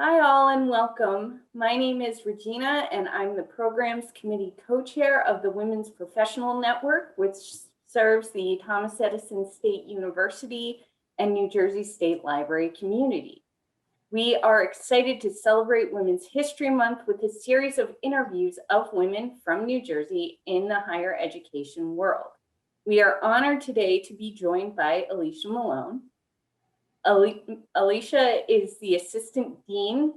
Hi all and welcome. My name is Regina and I'm the Programs Committee Co-Chair of the Women's Professional Network, which serves the Thomas Edison State University and New Jersey State Library community. We are excited to celebrate Women's History Month with a series of interviews of women from New Jersey in the higher education world. We are honored today to be joined by Alicia Malone. Alicia is the Assistant Dean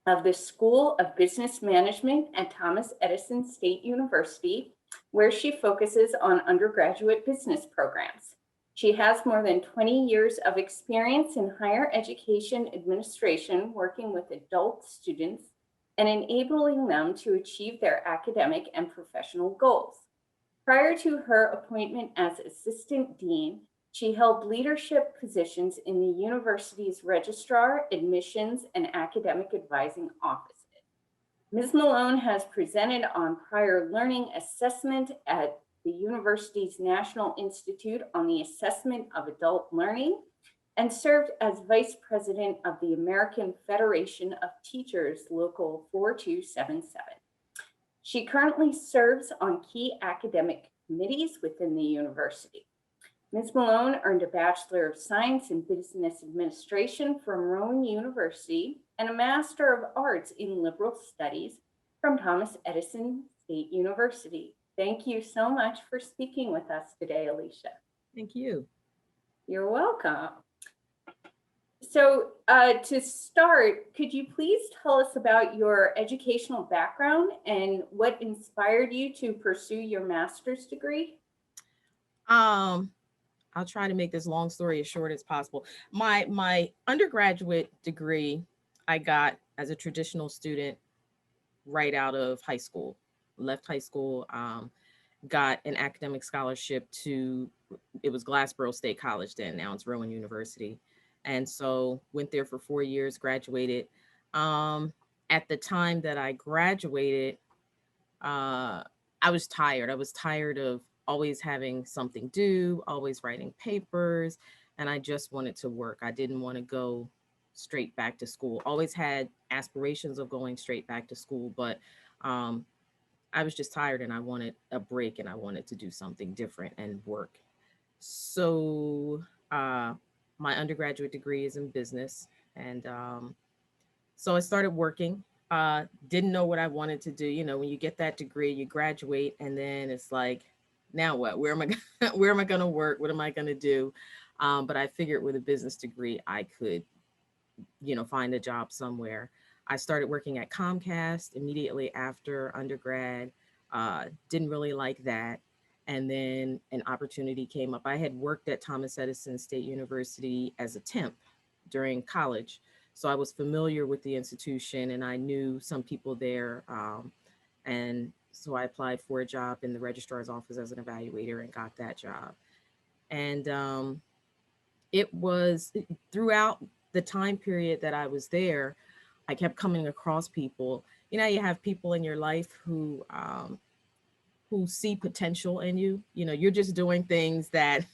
of the School of Business Management at Thomas Edison State University, where she focuses on undergraduate business programs. She has more than 20 years of experience in higher education administration, working with adult students and enabling them to achieve their academic and professional goals. Prior to her appointment as Assistant Dean, she held leadership positions in the university's registrar, admissions, and academic advising offices. Ms. Malone has presented on prior learning assessment at the university's National Institute on the Assessment of Adult Learning and served as Vice President of the American Federation of Teachers Local 4277. She currently serves on key academic committees within the university. Ms. Malone earned a Bachelor of Science in Business Administration from Rowan University and a Master of Arts in Liberal Studies from Thomas Edison State University. Thank you so much for speaking with us today, Alicia. Thank you. You're welcome. So to start, could you please tell us about your educational background and what inspired you to pursue your master's degree? I'll try to make this long story as short as possible. My undergraduate degree I got as a traditional student right out of high school. Left high school, got an academic scholarship to, it was Glassboro State College then, now it's Rowan University. And so went there for 4 years, graduated. At the time that I graduated, I was tired. I was tired of always having something due, always writing papers, and I just wanted to work. I didn't want to go straight back to school. Always had aspirations of going straight back to school, but I was just tired and I wanted a break and I wanted to do something different and work. So my undergraduate degree is in business, and so I started working. Didn't know what I wanted to do. You know, when you get that degree, you graduate, and then it's like, now what? Where am I? Where am I going to work? What am I going to do? But I figured with a business degree, I could, find a job somewhere. I started working at Comcast immediately after undergrad. Didn't really like that. And then an opportunity came up. I had worked at Thomas Edison State University as a temp during college. So I was familiar with the institution and I knew some people there. And so I applied for a job in the registrar's office as an evaluator and got that job. And it was throughout the time period that I was there, I kept coming across people. You have people in your life who see potential in you. You're just doing things that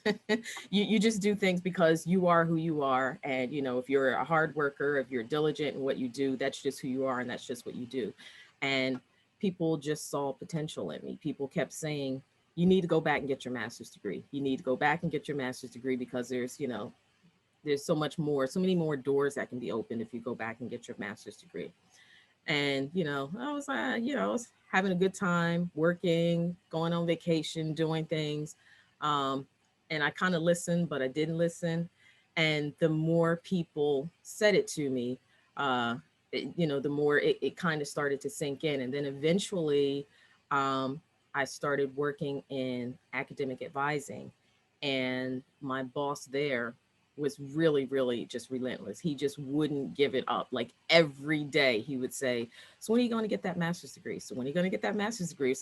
you just do things because you are who you are. And, if you're a hard worker, if you're diligent in what you do, that's just who you are and that's just what you do. And people just saw potential in me. People kept saying, you need to go back and get your master's degree. You need to go back and get your master's degree because there's so much more, so many more doors that can be opened if you go back and get your master's degree. And, I was having a good time working, going on vacation, doing things. And I kind of listened, but I didn't listen. And the more people said it to me, the more it kind of started to sink in. And then eventually I started working in academic advising. And my boss there was really, really just relentless. He just wouldn't give it up. Like every day he would say, so when are you going to get that master's degree? So when are you going to get that master's degree?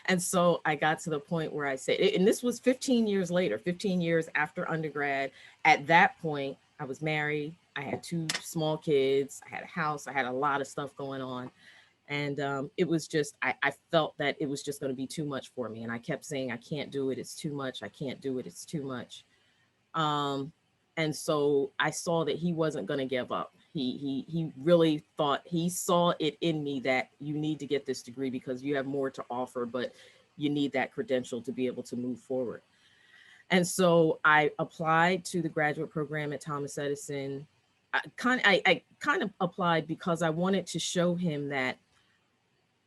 And so I got to the point where I said, and this was 15 years later, 15 years after undergrad. At that point, I was married. I had 2 small kids. I had a house. I had a lot of stuff going on. And it was just, I felt that it was just going to be too much for me. And I kept saying, I can't do it. It's too much. I can't do it. It's too much. And so I saw that he wasn't going to give up. He really thought, he saw it in me that you need to get this degree because you have more to offer, but you need that credential to be able to move forward. And so I applied to the graduate program at Thomas Edison. I kind of applied because I wanted to show him that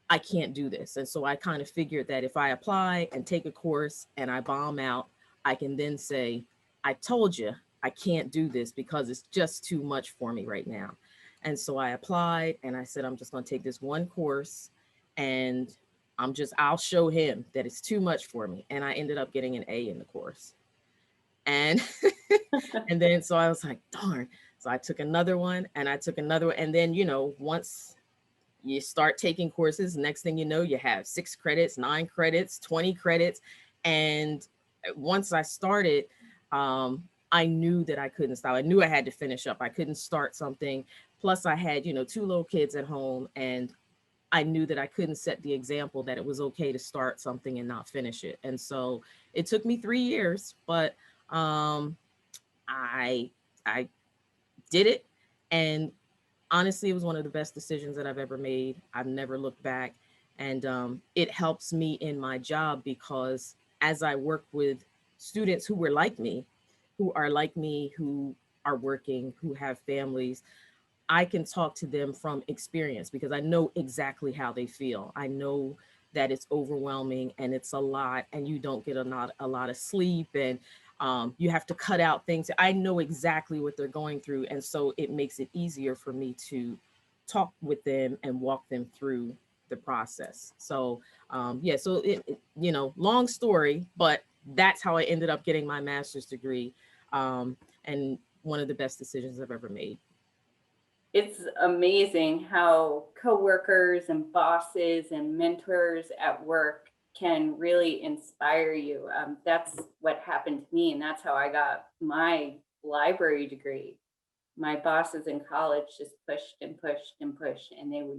I can't do this. And so I kind of figured that if I apply and take a course and I bomb out, I can then say, I told you I can't do this because it's just too much for me right now. And so I applied and I said, I'm just going to take this one course and I'll show him that it's too much for me. And I ended up getting an A in the course. And and then so I was like, darn. So I took another one and I took another one. And then, once you start taking courses, next thing you know, you have 6 credits, 9 credits, 20 credits. And once I started, I knew that I couldn't stop. I knew I had to finish up. I couldn't start something. Plus I had, 2 little kids at home, and I knew that I couldn't set the example that it was okay to start something and not finish it. And so it took me 3 years, but I did it. And honestly, it was one of the best decisions that I've ever made. I've never looked back. And it helps me in my job because as I work with students who were like me, who are like me, who are working, who have families, I can talk to them from experience because I know exactly how they feel. I know that it's overwhelming and it's a lot, and you don't get a lot of sleep, and you have to cut out things. I know exactly what they're going through. And so it makes it easier for me to talk with them and walk them through the process. So yeah, so long story, but that's how I ended up getting my master's degree. And one of the best decisions I've ever made. It's amazing how coworkers and bosses and mentors at work can really inspire you. That's what happened to me, and that's how I got my library degree. My bosses in college just pushed and pushed and pushed, and they were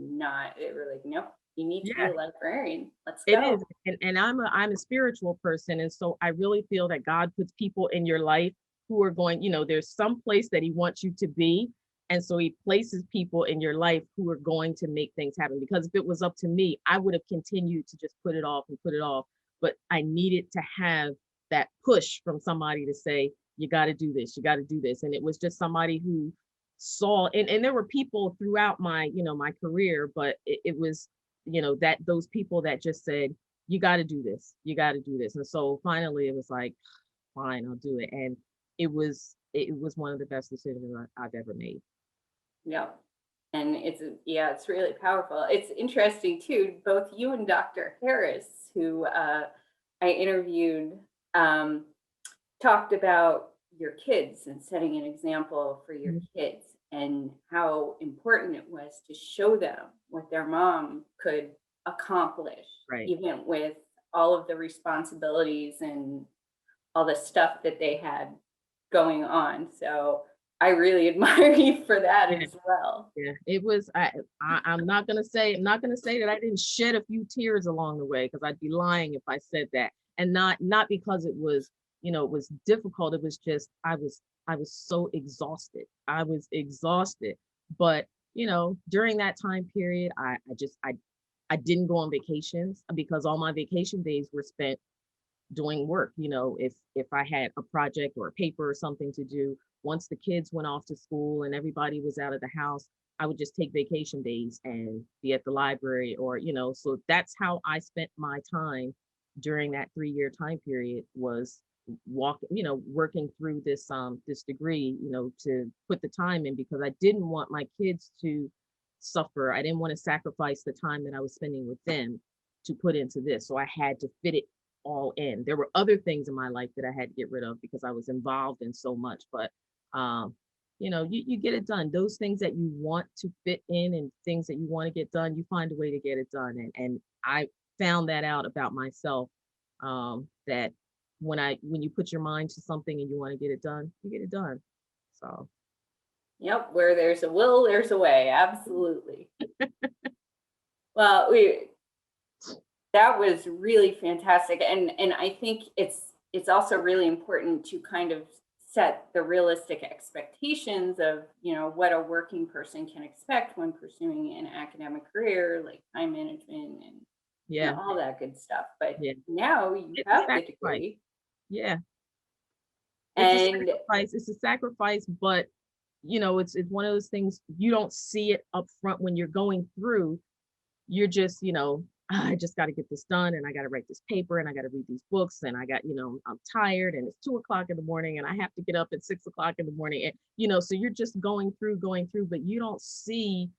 like, nope, you need to be Yeah, a librarian. Let's it go. is. And I'm a spiritual person. And so I really feel that God puts people in your life who are going, there's some place that he wants you to be. And so he places people in your life who are going to make things happen. Because if it was up to me, I would have continued to just put it off and put it off. But I needed to have that push from somebody to say, you got to do this, you got to do this. And it was just somebody who saw, and there were people throughout my, my career, but it was, that those people that just said, you got to do this, you got to do this. And so finally it was like, fine, I'll do it. And it was one of the best decisions I've ever made. Yeah. And it's really powerful. It's interesting too, both you and Dr. Harris, who I interviewed, um, talked about your kids and setting an example for your Mhm. kids and how important it was to show them what their mom could accomplish, Right. even with all of the responsibilities and all the stuff that they had going on. So I really admire you for that Yeah. as well. Yeah. It was, I'm not gonna say that I didn't shed a few tears along the way, because I'd be lying if I said that. And not because it was, it was difficult. It was just I was so exhausted. I was exhausted. But during that time period, I didn't go on vacations because all my vacation days were spent doing work. If I had a project or a paper or something to do, once the kids went off to school and everybody was out of the house, I would just take vacation days and be at the library, or so that's how I spent my time during that 3-year time period, was working through this degree, to put the time in, because I didn't want my kids to suffer. I didn't want to sacrifice the time that I was spending with them to put into this. So I had to fit it all in. There were other things in my life that I had to get rid of because I was involved in so much, but you get it done. Those things that you want to fit in and things that you want to get done, you find a way to get it done. And I found that out about myself, that when you put your mind to something and you want to get it done, you get it done. So Yep, where there's a will, there's a way. Absolutely. Well, that was really fantastic, and I think it's also really important to kind of set the realistic expectations of, what a working person can expect when pursuing an academic career, like time management and Yeah. all that good stuff. But Yeah. now you It's a have the sacrifice. degree, Yeah. It's a and sacrifice. It's a sacrifice, but it's one of those things you don't see it up front when you're going through. You're just, I just got to get this done and I got to write this paper and I got to read these books and I got, I'm tired and it's 2 o'clock in the morning and I have to get up at 6 o'clock in the morning. And, so you're just going through, but you don't see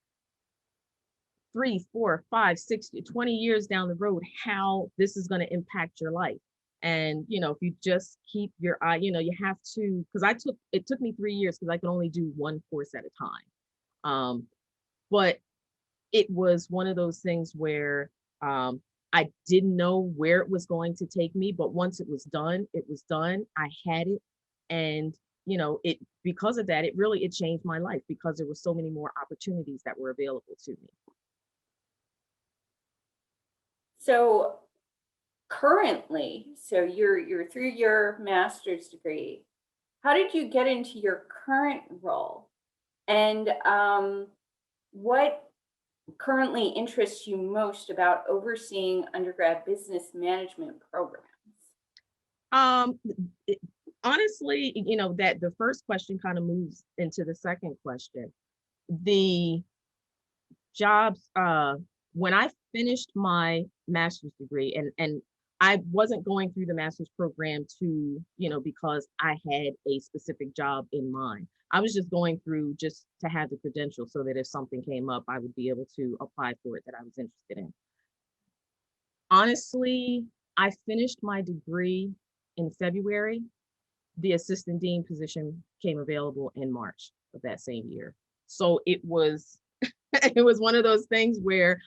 3, 4, 5, 6, 20 years down the road how this is going to impact your life. And if you just keep your eye, you have to, because it took me 3 years because I could only do one course at a time. But it was one of those things where I didn't know where it was going to take me, but once it was done, it was done. I had it, and it, because of that, it changed my life because there were so many more opportunities that were available to me. so currently, so you're through your master's degree. How did you get into your current role? And what currently interests you most about overseeing undergrad business management programs? Um, Honestly, that the first question kind of moves into the second question. The jobs, when I finished my master's degree, and I wasn't going through the master's program to, because I had a specific job in mind. I was just going through just to have the credential so that if something came up, I would be able to apply for it that I was interested in. Honestly, I finished my degree in February. The assistant dean position came available in March of that same year. So it was it was one of those things where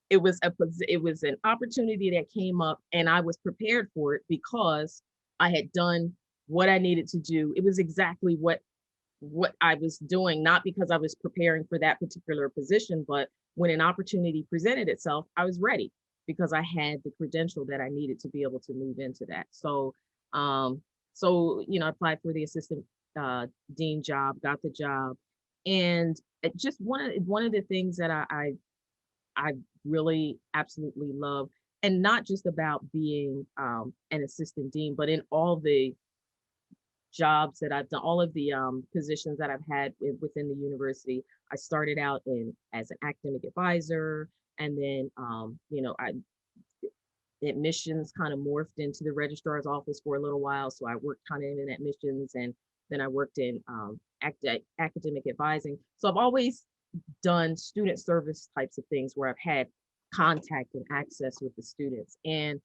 it was an opportunity that came up and I was prepared for it because I had done what I needed to do. It was exactly what I was doing, not because I was preparing for that particular position, but when an opportunity presented itself, I was ready because I had the credential that I needed to be able to move into that. So, I applied for the assistant dean job, got the job, and just one of the things that I really absolutely love, and not just about being an assistant dean, but in all the jobs that I've done, all of the positions that I've had within the university. I started out as an academic advisor, and then admissions kind of morphed into the registrar's office for a little while. So I worked kind of in admissions, and then I worked in academic advising. So I've always done student service types of things where I've had contact and access with the students. And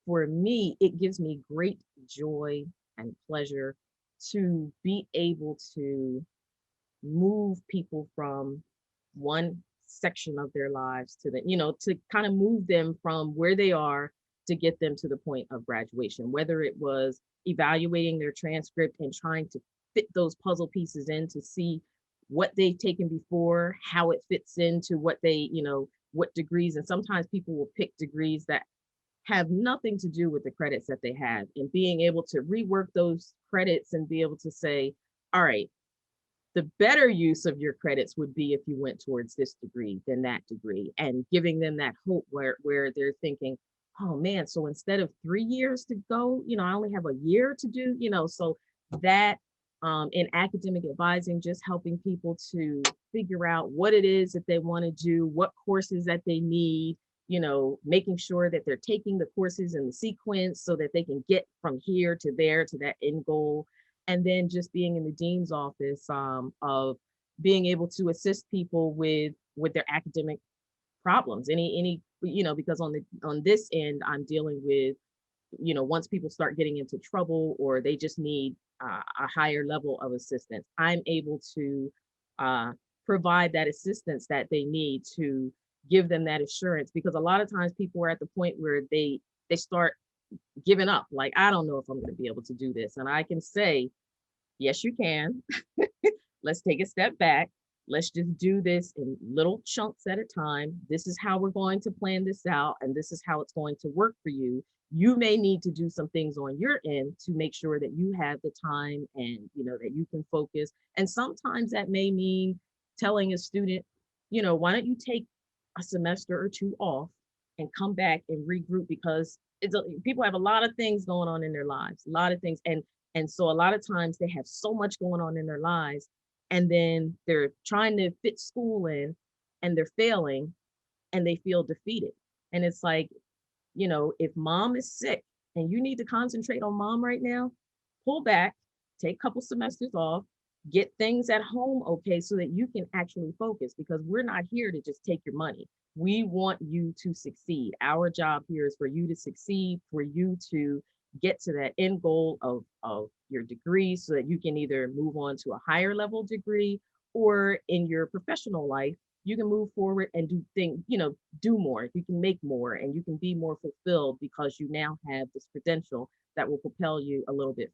for me, it gives me great joy and pleasure to be able to move people from one section of their lives to to kind of move them from where they are to get them to the point of graduation, whether it was evaluating their transcript and trying to fit those puzzle pieces in to see what they've taken before, how it fits into what they, what degrees. And sometimes people will pick degrees that have nothing to do with the credits that they have, and being able to rework those credits and be able to say, all right, the better use of your credits would be if you went towards this degree than that degree, and giving them that hope where they're thinking, oh man, so instead of 3 years to go, I only have a year to do, so that in academic advising, just helping people to figure out what it is that they want to do, what courses that they need, making sure that they're taking the courses in the sequence so that they can get from here to there to that end goal. And then just being in the dean's office of being able to assist people with their academic problems, any because on this end, I'm dealing with, once people start getting into trouble or they just need a higher level of assistance, I'm able to provide that assistance that they need to give them that assurance, because a lot of times people are at the point where they start giving up, like, I don't know if I'm going to be able to do this. And I can say, yes, you can. Let's take a step back. Let's just do this in little chunks at a time. This is how we're going to plan this out, and this is how it's going to work for you. you may need to do some things on your end to make sure that you have the time and, that you can focus. And sometimes that may mean telling a student, why don't you take a semester or two off and come back and regroup, because people have a lot of things going on in their lives, a lot of things. And so a lot of times they have so much going on in their lives, and then they're trying to fit school in and they're failing and they feel defeated. And it's like, if mom is sick and you need to concentrate on mom right now, pull back, take a couple semesters off, get things at home okay so that you can actually focus, because we're not here to just take your money. We want you to succeed. Our job here is for you to succeed, for you to get to that end goal of your degree so that you can either move on to a higher level degree, or in your professional life, you can move forward and do things, do more, you can make more, and you can be more fulfilled because you now have this credential that will propel you a little bit,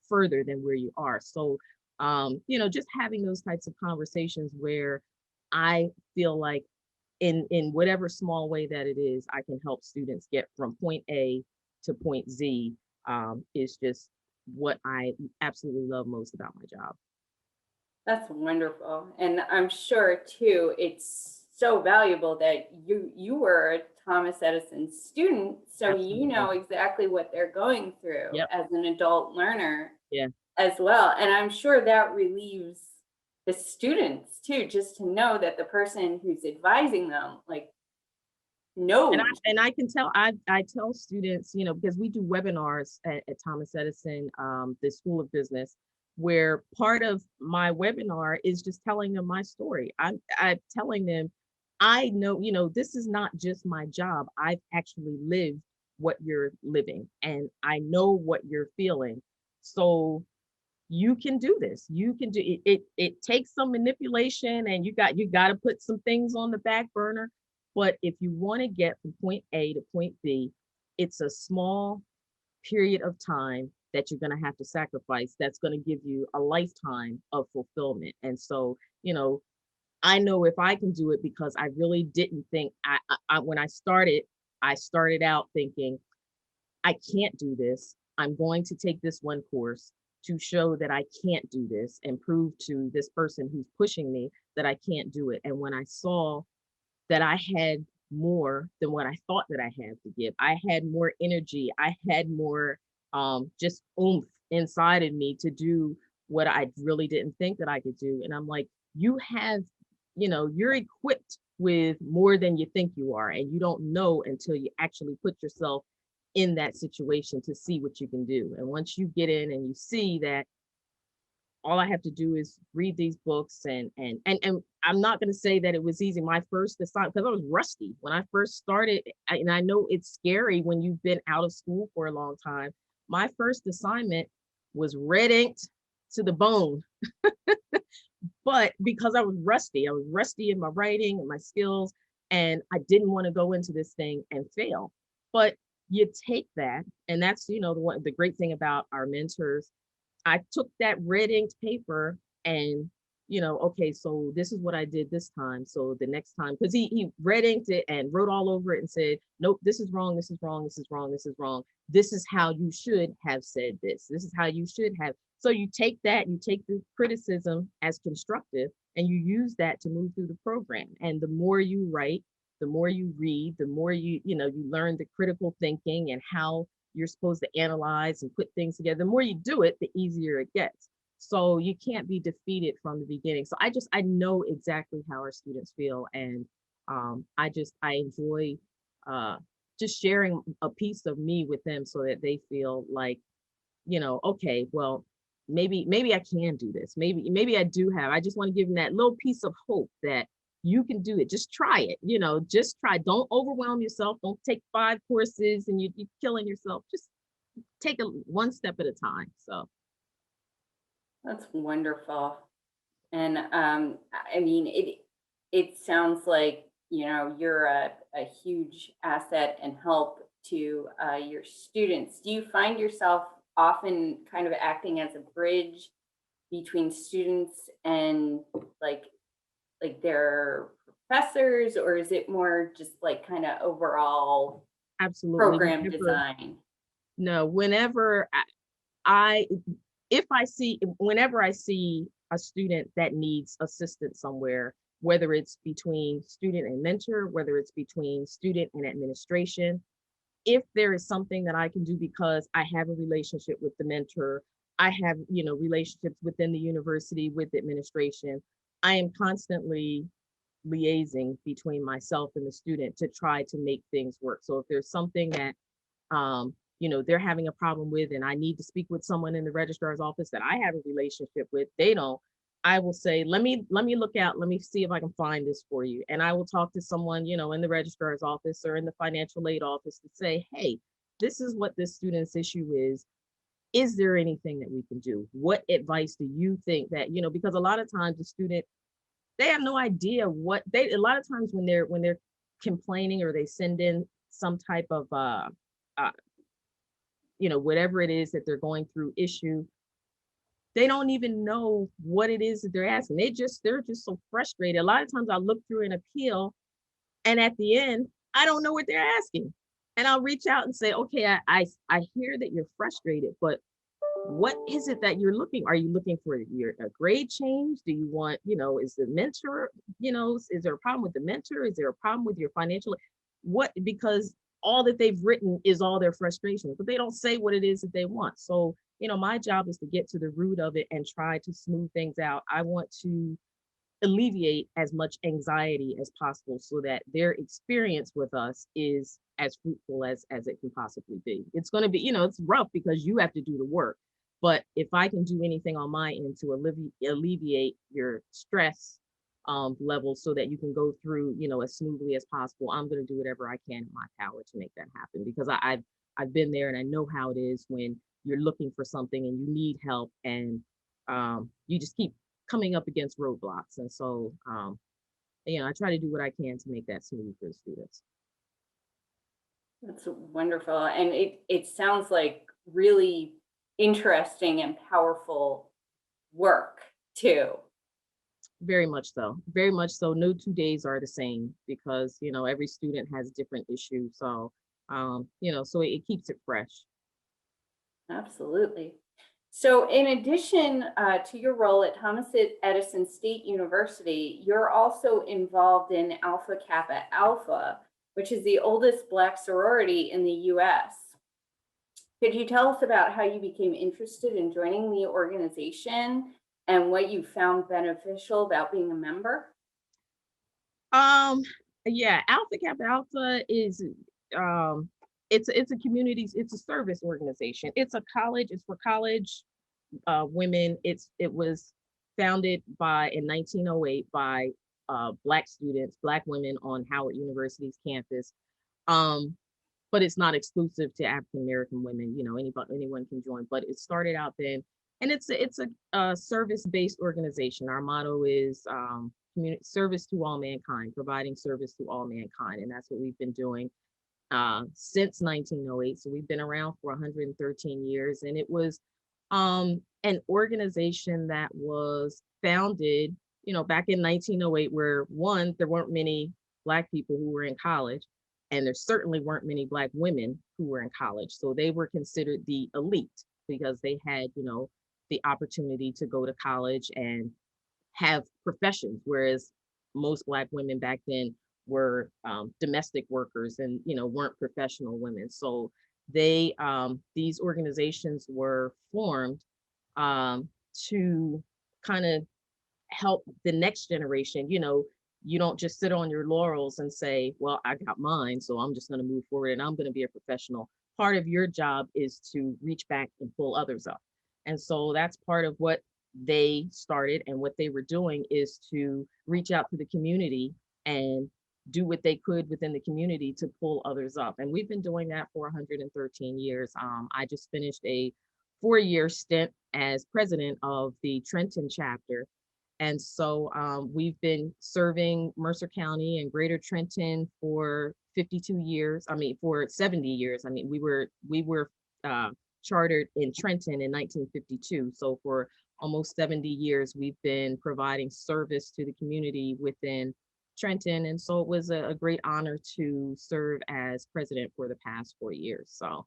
further than where you are. So, just having those types of conversations where I feel like in whatever small way that it is, I can help students get from point A to point Z, is just what I absolutely love most about my job. That's wonderful. And I'm sure too, it's so valuable that you were a Thomas Edison student, so you Absolutely. know exactly what they're going through Yep. as an adult learner Yeah. as well. And I'm sure that relieves the students too, just to know that the person who's advising them like And I knows. and I can tell, I tell students, because we do webinars at Thomas Edison, the School of Business, where part of my webinar is just telling them my story. I'm telling them, I know, this is not just my job. I've actually lived what you're living, and I know what you're feeling. So you can do this. You can do it. It takes some manipulation, and you got to put some things on the back burner. But if you want to get from point A to point B, it's a small period of time that you're going to have to sacrifice. That's going to give you a lifetime of fulfillment. And so, I know if I can do it, because I really didn't think when I started out thinking, I can't do this. I'm going to take this one course to show that I can't do this and prove to this person who's pushing me that I can't do it. And when I saw that I had more than what I thought that I had to give, I had more energy, I had more just oomph inside of me to do what I really didn't think that I could do. And I'm like, you have, you're equipped with more than you think you are. And you don't know until you actually put yourself in that situation to see what you can do. And once you get in and you see that all I have to do is read these books, and I'm not going to say that it was easy. My first assignment, because I was rusty when I first started, and I know it's scary when you've been out of school for a long time. My first assignment was red inked to the bone, but because I was rusty in my writing and my skills, and I didn't want to go into this thing and fail. But you take that, and that's, the great thing about our mentors. I took that red inked paper and, okay, so this is what I did this time. So the next time, because he red inked it and wrote all over it and said, nope, this is wrong, this is wrong, this is wrong, this is wrong. This is how you should have said this. This is how you should have. So you take that, you take the criticism as constructive, and you use that to move through the program. And the more you write, the more you read, the more you learn the critical thinking and how you're supposed to analyze and put things together. The more you do it, the easier it gets. So you can't be defeated from the beginning. So I know exactly how our students feel. And I enjoy just sharing a piece of me with them so that they feel like, okay, well, maybe I can do this. Maybe I do have. I just want to give them that little piece of hope that you can do it. Just try it. Just try. Don't overwhelm yourself. Don't take 5 courses and you're killing yourself. Just take one step at a time. So That's wonderful. And I mean, it sounds like, you're a huge asset and help to your students. Do you find yourself often kind of acting as a bridge between students and like their professors, or is it more just like kind of overall Absolutely. program design? No, whenever I if I see whenever I see a student that needs assistance somewhere, whether it's between student and mentor, whether it's between student and administration, if there is something that I can do because I have a relationship with the mentor, I have, relationships within the university with administration, I am constantly liaising between myself and the student to try to make things work. So if there's something that they're having a problem with and I need to speak with someone in the registrar's office that I have a relationship with, they don't, I will say, let me look out, let me see if I can find this for you. And I will talk to someone, in the registrar's office or in the financial aid office to say, hey, this is what this student's issue is. Is there anything that we can do? What advice do you think that, because a lot of times the student, they have no idea a lot of times when they're complaining or they send in some type of uh whatever it is that they're going through issue, they don't even know what it is that they're asking. They're just so frustrated. A lot of times I look through an appeal and at the end, I don't know what they're asking. And I'll reach out and say, okay, I hear that you're frustrated, but what is it that you're looking? Are you looking for a grade change? Do you want, is the mentor, is there a problem with the mentor? Is there a problem with your financial? Because all that they've written is all their frustrations, but they don't say what it is that they want. So, my job is to get to the root of it and try to smooth things out. I want to alleviate as much anxiety as possible so that their experience with us is as fruitful as it can possibly be. It's going to be, it's rough because you have to do the work. But if I can do anything on my end to alleviate your stress level so that you can go through, as smoothly as possible, I'm going to do whatever I can in my power to make that happen because I've been there and I know how it is when you're looking for something and you need help and you just keep coming up against roadblocks. And so, I try to do what I can to make that smooth for the students. That's wonderful. And it sounds like really interesting and powerful work too. Very much so. Very much so. No 2 days are the same because, every student has different issues. So, so it keeps it fresh. Absolutely. So, in addition to your role at Thomas Edison State University, you're also involved in Alpha Kappa Alpha, which is the oldest Black sorority in the US. Could you tell us about how you became interested in joining the organization and what you found beneficial about being a member? Um, yeah, Alpha Kappa Alpha is um it's a community, it's a service organization. It's a college, it's for college women. It was founded in 1908 by Black students, Black women on Howard University's campus. Um, but it's not exclusive to African American women. Anyone can join. But it started out then, and it's a service-based organization. Our motto is community service to all mankind, providing service to all mankind, and that's what we've been doing since 1908. So we've been around for 113 years, and it was an organization that was founded, back in 1908, where one, there weren't many Black people who were in college, and there certainly weren't many Black women who were in college. So they were considered the elite because they had, the opportunity to go to college and have professions, whereas most Black women back then were domestic workers and weren't professional women. So these organizations were formed to kind of help the next generation. You don't just sit on your laurels and say, well, I got mine, so I'm just going to move forward and I'm going to be a professional. Part of your job is to reach back and pull others up. And so that's part of what they started, and what they were doing is to reach out to the community and do what they could within the community to pull others up. And we've been doing that for 113 years. I just finished a 4-year stint as president of the Trenton chapter. And so we've been serving Mercer County and Greater Trenton for 52 years. For 70 years. We were chartered in Trenton in 1952. So for almost 70 years, we've been providing service to the community within Trenton. And so it was a great honor to serve as president for the past 4 years. So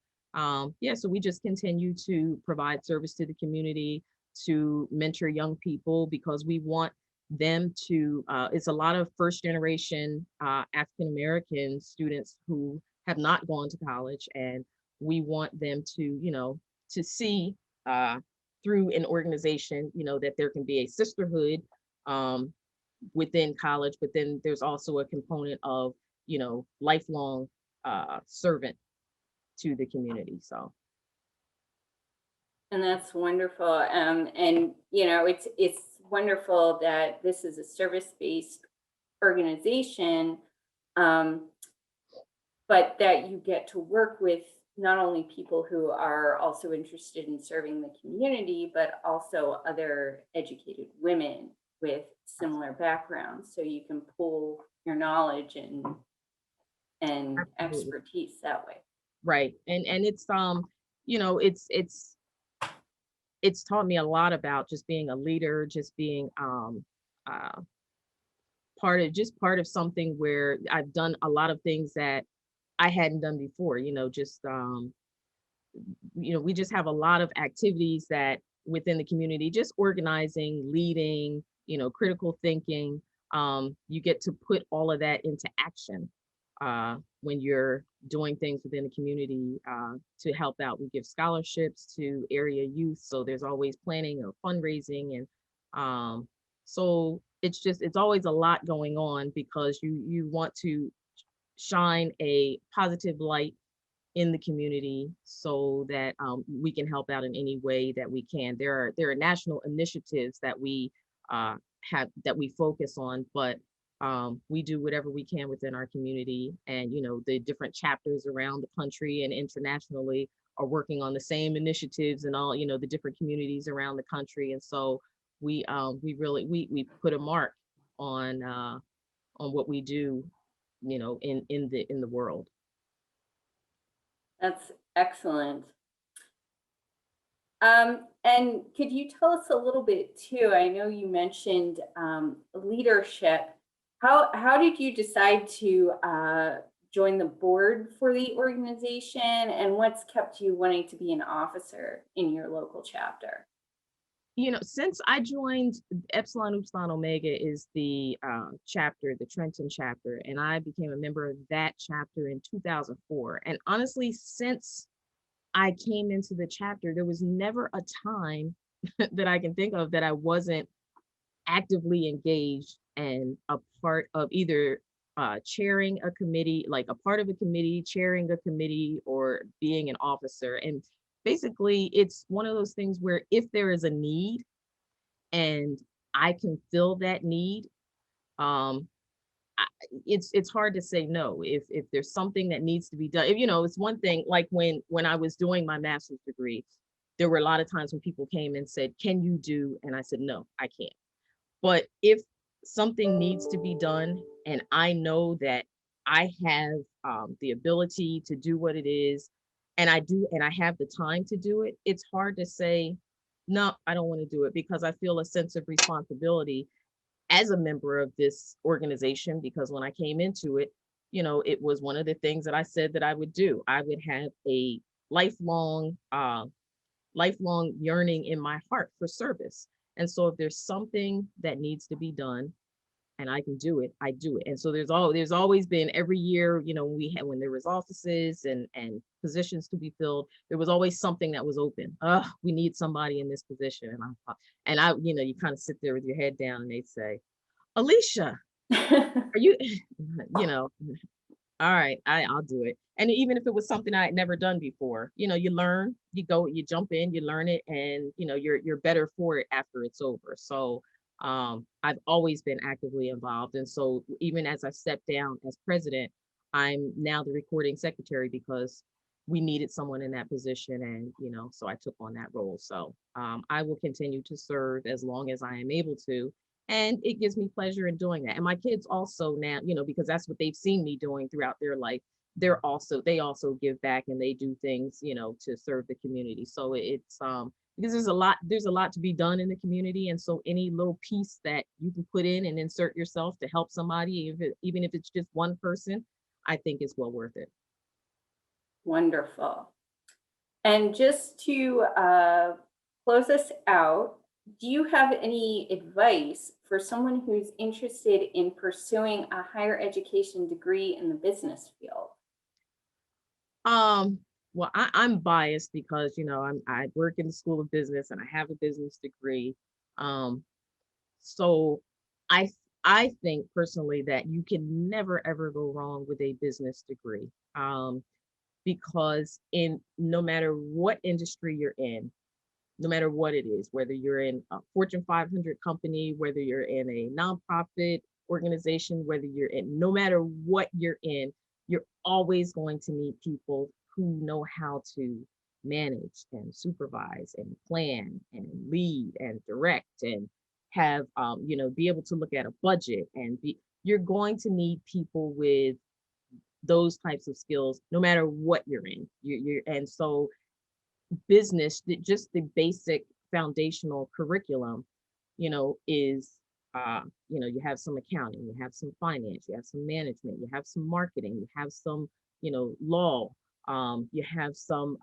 yeah, so we just continue to provide service to the community, to mentor young people because we want them to, it's a lot of first generation African American students who have not gone to college, and we want them to, to see through an organization, that there can be a sisterhood um, within college, but then there's also a component of, lifelong servant to the community. So And that's wonderful. And it's wonderful that this is a service-based organization, um, but that you get to work with not only people who are also interested in serving the community, but also other educated women with similar backgrounds. So you can pull your knowledge and absolutely. expertise that way. Right. And it's it's taught me a lot about just being a leader, just being uh part of something where I've done a lot of things that I hadn't done before, just we just have a lot of activities that within the community, just organizing, leading, critical thinking. You get to put all of that into action when you're doing things within the community to help out. We give scholarships to area youth, so there's always planning or fundraising, and so it's always a lot going on because you want to shine a positive light in the community so that we can help out in any way that we can. There are national initiatives that we have that we focus on, but we do whatever we can within our community, and the different chapters around the country and internationally are working on the same initiatives and all the different communities around the country, and so we really we put a mark on what we do, in the world. That's excellent. And could you tell us a little bit too? I know you mentioned leadership. How did you decide to join the board for the organization, and what's kept you wanting to be an officer in your local chapter? Since I joined, Epsilon Upsilon Omega is the chapter, the Trenton chapter, and I became a member of that chapter in 2004. And honestly, since I came into the chapter, there was never a time that I can think of that I wasn't actively engaged and a part of either chairing a committee, like a part of a committee, chairing a committee, or being an officer. And basically, it's one of those things where if there is a need and I can fill that need, um, it's hard to say no if there's something that needs to be done. It's one thing, like when I was doing my master's degree, there were a lot of times when people came and said, "Can you do?" And I said, "No, I can't." But if something needs to be done and I know that I have the ability to do what it is, and I do, and I have the time to do it, it's hard to say, no, I don't want to do it, because I feel a sense of responsibility as a member of this organization. Because when I came into it, it was one of the things that I said that I would do. I would have a lifelong, lifelong yearning in my heart for service. And so if there's something that needs to be done and I can do it, I do it. And so there's always been, every year, when there was offices and positions to be filled, there was always something that was open. We need somebody in this position. And I, you kind of sit there with your head down and they'd say, "Alicia, are you, you know, all right, I'll do it." And even if it was something I had never done before, you learn, you go, you jump in, you learn it, and you're better for it after it's over. So I've always been actively involved. And so even as I stepped down as president, I'm now the recording secretary because we needed someone in that position. And so I took on that role. So I will continue to serve as long as I am able to. And it gives me pleasure in doing that. And my kids also now, because that's what they've seen me doing throughout their life, they also give back and they do things, to serve the community. So because there's a lot to be done in the community. And so any little piece that you can put in and insert yourself to help somebody, even if it's just one person, I think is well worth it. Wonderful. And just to close us out, do you have any advice for someone who's interested in pursuing a higher education degree in the business field? Well, I'm biased because, you know, I work in the School of Business and I have a business degree. Um, so I I think personally that you can never ever go wrong with a business degree. Because in no matter what industry you're in, no matter what it is, whether you're in a Fortune 500 company, whether you're in a nonprofit organization, whether you're in, no matter what you're in, you're always going to meet people who know how to manage and supervise and plan and lead and direct and have, you know, be able to look at a budget and be, you're going to need people with those types of skills, no matter what you're in. And so business, just the basic foundational curriculum, you know, is you know, you have some accounting, you have some finance, you have some management, you have some marketing, you have some, you know, law, you have some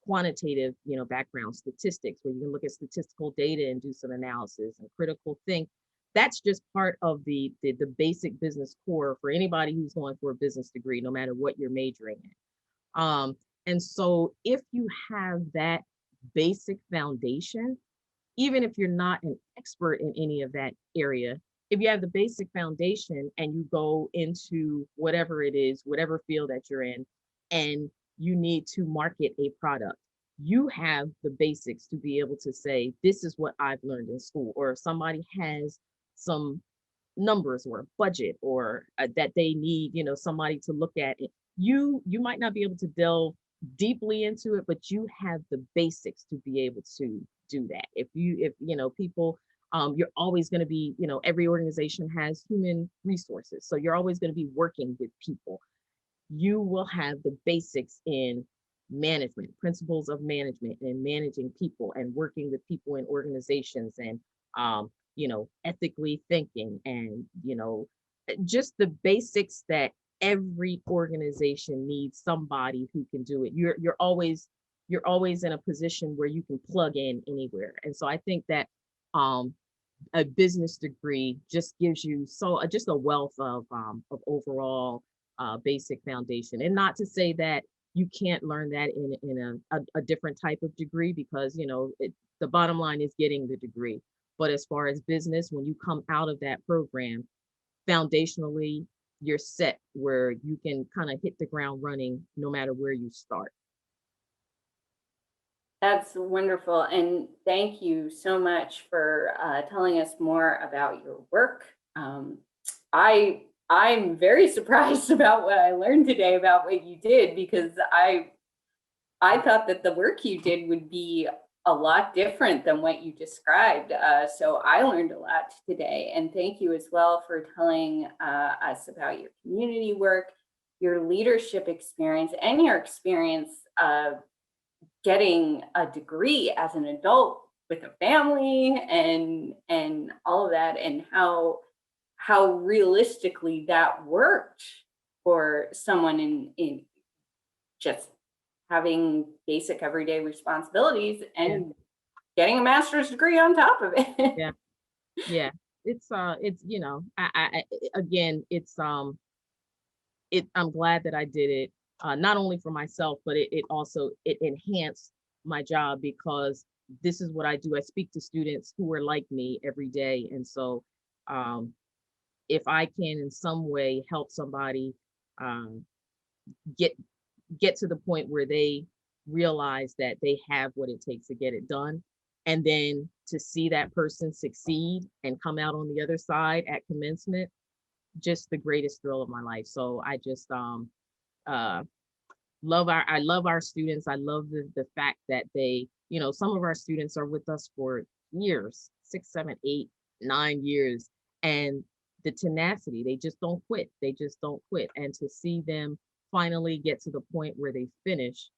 quantitative, you know, background statistics where you can look at statistical data and do some analysis and critical think. That's just part of the basic business core for anybody who's going for a business degree, no matter what you're majoring in. And so if you have that basic foundation, even if you're not an expert in any of that area, if you have the basic foundation and you go into whatever it is, whatever field that you're in, and you need to market a product, you have the basics to be able to say, this is what I've learned in school. Or if somebody has some numbers or a budget or that they need, you know, somebody to look at it, you might not be able to delve deeply into it, but you have the basics to be able to do that. If you know, people, you're always going to be, you know, every organization has human resources, so you're always going to be working with people. You will have the basics in management, principles of management and managing people and working with people in organizations and you know, ethically thinking and, you know, just the basics that every organization needs somebody who can do it. You're always in a position where you can plug in anywhere. And so I think that a business degree just gives you just a wealth of overall basic foundation. And not to say that you can't learn that in a different type of degree, because, you know, the bottom line is getting the degree. But as far as business, when you come out of that program, foundationally, you're set where you can kind of hit the ground running no matter where you start. That's wonderful. And thank you so much for telling us more about your work. I'm very surprised about what I learned today about what you did, because I thought that the work you did would be a lot different than what you described. So I learned a lot today. And thank you as well for telling us about your community work, your leadership experience, and your experience getting a degree as an adult with a family and all of that, and how realistically that worked for someone in just having basic everyday responsibilities Yeah, and getting a master's degree on top of it. yeah, yeah. It's, you know, again, I'm glad that I did it, not only for myself, but it also it enhanced my job, because this is what I do. I speak to students who are like me every day. And so um, if I can in some way help somebody um, get to the point where they realize that they have what it takes to get it done, and then to see that person succeed and come out on the other side at commencement, just the greatest thrill of my life. So I just uh I love our students. I love the fact that they, you know, some of our students are with us for years, 6, 7, 8, 9 years, and the tenacity, they just don't quit. They just don't quit. And to see them finally get to the point where they finish,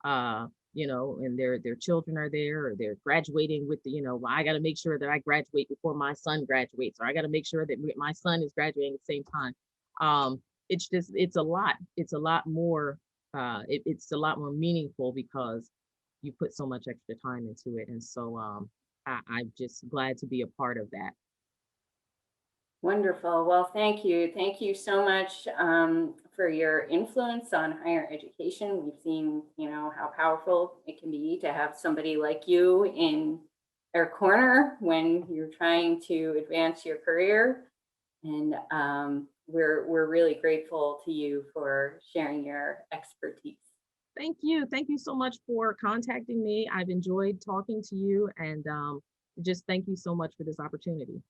uh, and their children are there, or they're graduating with well, I got to make sure that I graduate before my son graduates, or I got to make sure that my son is graduating at the same time. It's a lot. It's a lot more. It's a lot more meaningful because you put so much extra time into it, and so I'm just glad to be a part of that. Wonderful. Well, thank you. Thank you so much for your influence on higher education. We've seen, how powerful it can be to have somebody like you in their corner when you're trying to advance your career. And we're really grateful to you for sharing your expertise. Thank you. Thank you so much for contacting me. I've enjoyed talking to you, and just thank you so much for this opportunity.